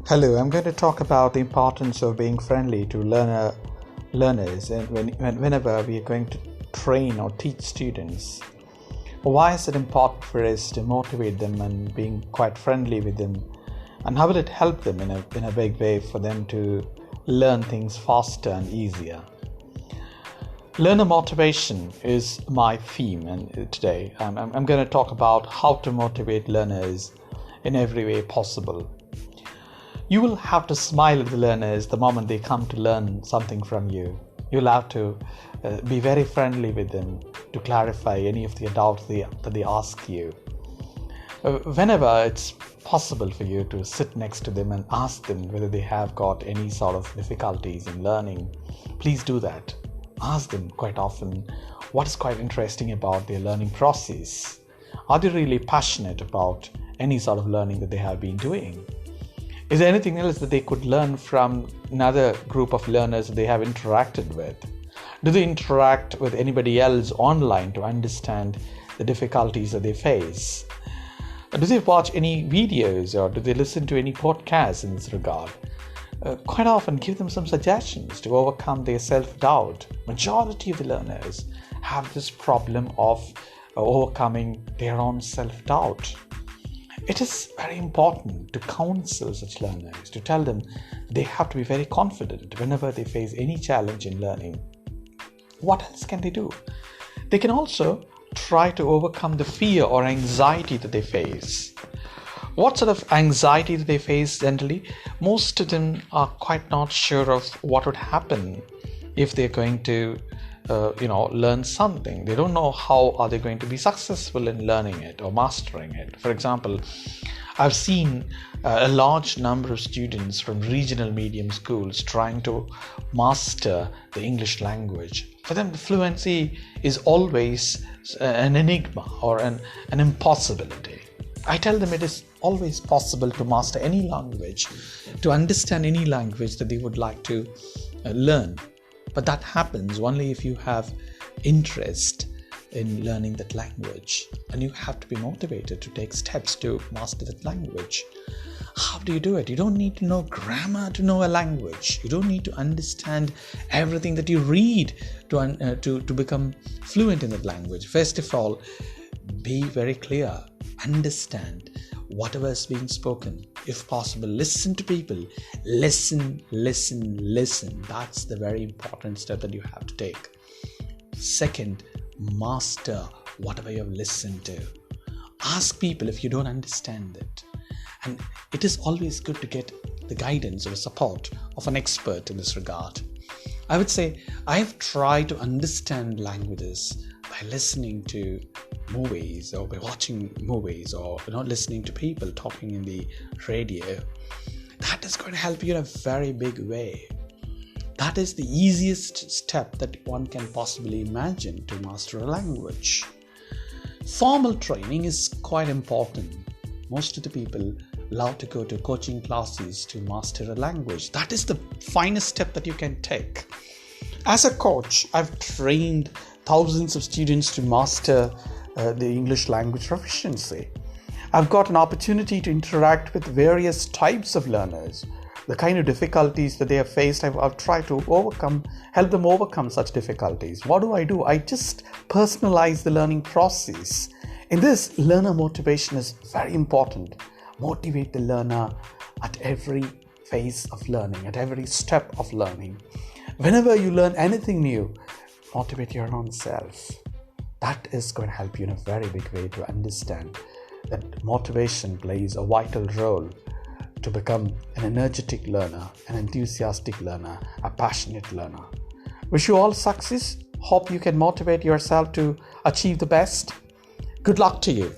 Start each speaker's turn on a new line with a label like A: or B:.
A: Hello, I'm going to talk about the importance of being friendly to learners and whenever we are going to train or teach students. Why is it important for us to motivate them and being quite friendly with them? And how will it help them in a big way for them to learn things faster and easier? Learner motivation is my theme, and today I'm going to talk about how to motivate learners in every way possible. You will have to smile at the learners the moment they come to learn something from you. You'll have to be very friendly with them to clarify any of the doubts that they ask you. Whenever it's possible for you to sit next to them and ask them whether they have got any sort of difficulties in learning, please do that. Ask them quite often what is quite interesting about their learning process. Are they really passionate about any sort of learning that they have been doing? Is there anything else that they could learn from another group of learners that they have interacted with? Do they interact with anybody else online to understand the difficulties that they face? Do they watch any videos or do they listen to any podcasts in this regard? Quite often give them some suggestions to overcome their self-doubt. Majority of the learners have this problem of overcoming their own self-doubt. It is very important to counsel such learners, to tell them they have to be very confident whenever they face any challenge in learning. What else can they do? They can also try to overcome the fear or anxiety that they face. What sort of anxiety do they face generally? Most of them are quite not sure of what would happen if they're going to learn something. They don't know how are they going to be successful in learning it or mastering it. For example, I've seen a large number of students from regional medium schools trying to master the English language. For them, the fluency is always an enigma or an impossibility. I tell them it is always possible to master any language, to understand any language that they would like to learn. But that happens only if you have interest in learning that language, and you have to be motivated to take steps to master that language. How do you do it? You don't need to know grammar to know a language. You don't need to understand everything that you read to become fluent in that language. First of all, be very clear. Understand whatever is being spoken. If possible, listen to people. Listen. That's the very important step that you have to take. Second, master whatever you have listened to. Ask people if you don't understand it. And it is always good to get the guidance or the support of an expert in this regard. I would say I've tried to understand languages by listening to movies or by watching movies or listening to people talking in the radio. That is going to help you in a very big way. That is the easiest step that one can possibly imagine to master a language. Formal training is quite important. Most of the people love to go to coaching classes to master a language. That is the finest step that you can take. As a coach, I've trained thousands of students to master the English language proficiency. I've got an opportunity to interact with various types of learners. The kind of difficulties that they have faced, I've tried to help them overcome such difficulties. What do? I just personalize the learning process. In this, learner motivation is very important. Motivate the learner at every phase of learning, at every step of learning. Whenever you learn anything new, motivate your own self. That is going to help you in a very big way to understand that motivation plays a vital role to become an energetic learner, an enthusiastic learner, a passionate learner. Wish you all success. Hope you can motivate yourself to achieve the best. Good luck to you.